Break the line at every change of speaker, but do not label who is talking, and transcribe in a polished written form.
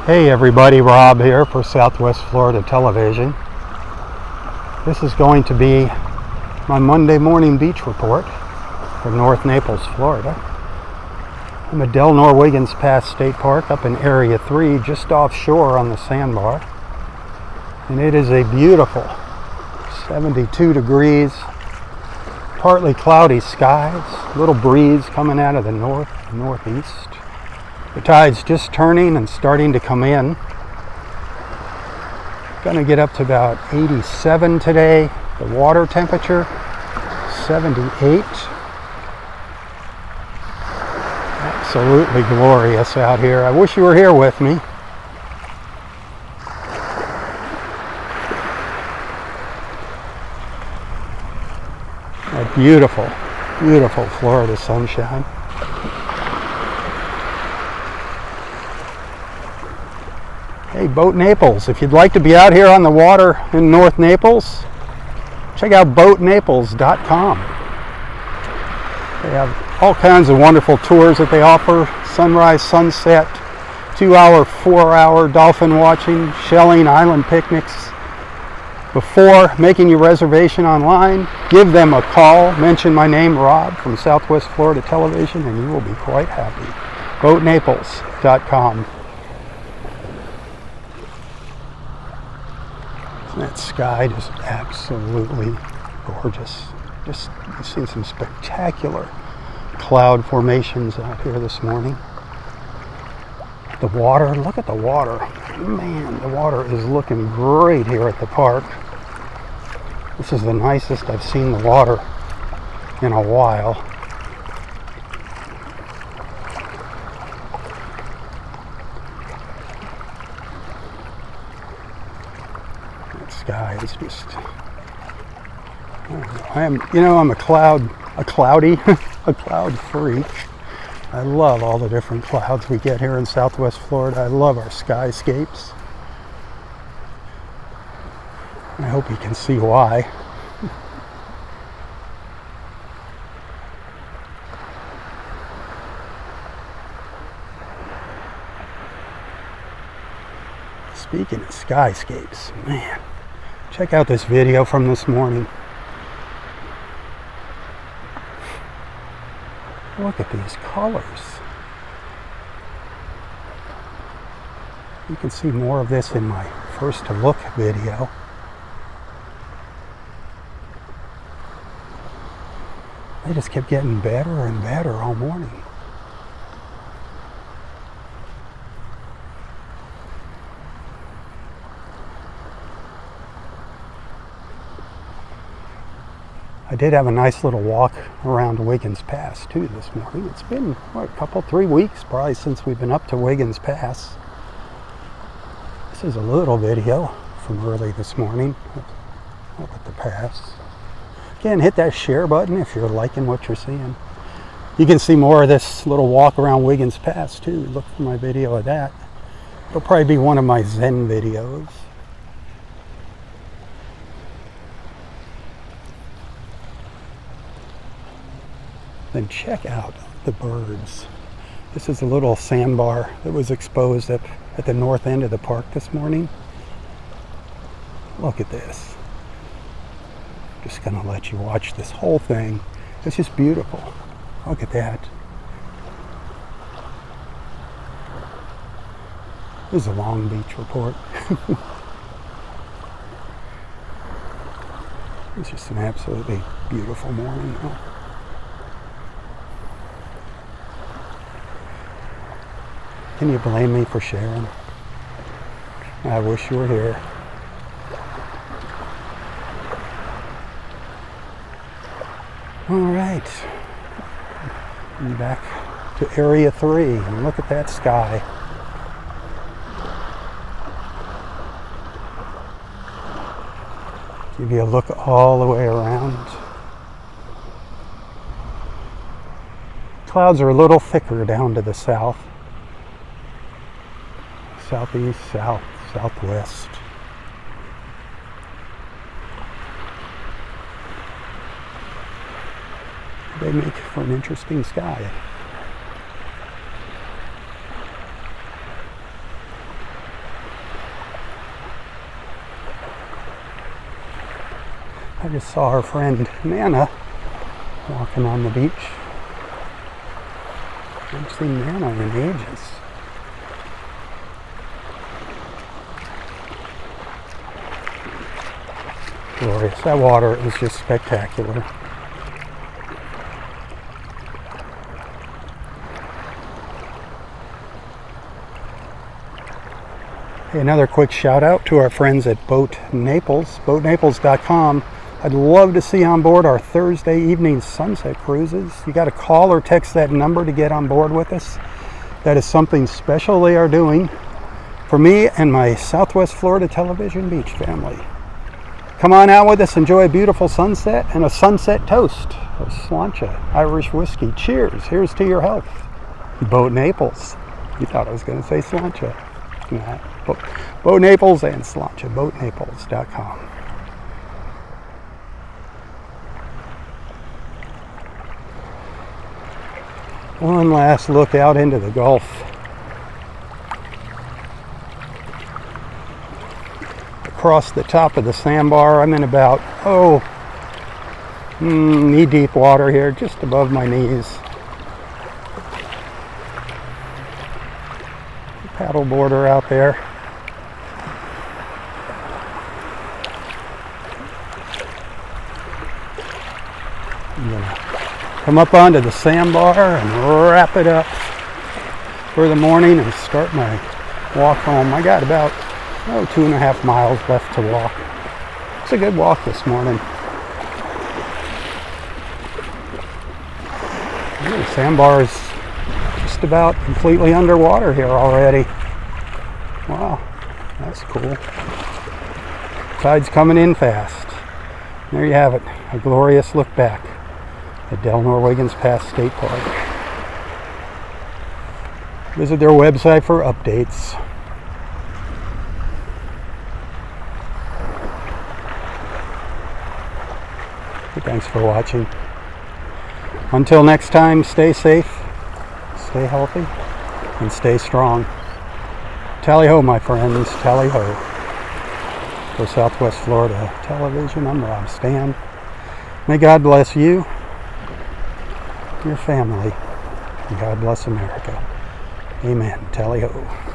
Hey everybody, Rob here for Southwest Florida Television. This is going to be my Monday morning beach report from North Naples, Florida. I'm at Delnor-Wiggins Pass State Park up in Area 3, just offshore on the sandbar. And it is a beautiful 72 degrees, partly cloudy skies, little breeze coming out of the northeast. The tide's just turning and starting to come in. Gonna get up to about 87 today. The water temperature, 78. Absolutely glorious out here. I wish you were here with me. A beautiful, beautiful Florida sunshine. Hey, Boat Naples, if you'd like to be out here on the water in North Naples, check out boatnaples.com. They have all kinds of wonderful tours that they offer: sunrise, sunset, 2-hour, 4-hour dolphin watching, shelling, island picnics. Before making your reservation online, give them a call. Mention my name, Rob, from Southwest Florida Television, and you will be quite happy. boatnaples.com. That sky just absolutely gorgeous. Just you see some spectacular cloud formations out here this morning. The water, look at the water. Man, the water is looking great here at the park. This is the nicest I've seen the water in a while. Sky is just, I'm a cloudy freak. I love all the different clouds we get here in Southwest Florida. I love our skyscapes. I hope you can see why. Speaking of skyscapes, man. Check out this video from this morning. Look at these colors. You can see more of this in my first look video. They just kept getting better and better all morning. I did have a nice little walk around Wiggins Pass too this morning. It's been, what, 3 weeks probably since we've been up to Wiggins Pass. This is a little video from early this morning up at the pass. Again, hit that share button if you're liking what you're seeing. You can see more of this little walk around Wiggins Pass too. Look for my video of that. It'll probably be one of my Zen videos. Then check out the birds. This is a little sandbar that was exposed up at the north end of the park this morning. Look at this. Just gonna let you watch this whole thing. It's just beautiful. Look at that. This is a long beach report. It's just an absolutely beautiful morning. Can you blame me for sharing? I wish you were here. All right. I'm back to Area 3 and look at that sky. Give you a look all the way around. Clouds are a little thicker down to the south. Southeast, south, southwest. They make for an interesting sky. I just saw our friend Nana walking on the beach. I haven't seen Nana in ages. Glorious. That water is just spectacular. Hey, another quick shout out to our friends at Boat Naples, boatnaples.com. I'd love to see on board our Thursday evening sunset cruises. You got to call or text that number to get on board with us. That is something special they are doing for me and my Southwest Florida Television Beach family. Come on out with us, enjoy a beautiful sunset and a sunset toast of Sláinte Irish whiskey. Cheers, here's to your health. Boat Naples. You thought I was going to say Sláinte. Nah. Boat Naples and Sláinte, boatnaples.com. One last look out into the Gulf. Across the top of the sandbar, I'm in about, knee-deep water here, just above my knees. Paddle boarder out there. I'm gonna come up onto the sandbar and wrap it up for the morning and start my walk home. I got about 2.5 miles left to walk. It's a good walk this morning. The sandbar is just about completely underwater here already. Wow, that's cool. Tide's coming in fast. There you have it, a glorious look back at Delnor-Wiggins Pass State Park. Visit their website for updates. Thanks for watching. Until next time, stay safe, stay healthy, and stay strong. Tally-ho, my friends, tally-ho. For Southwest Florida Television, I'm Rob Stan. May God bless you, your family, and God bless America. Amen. Tally-ho.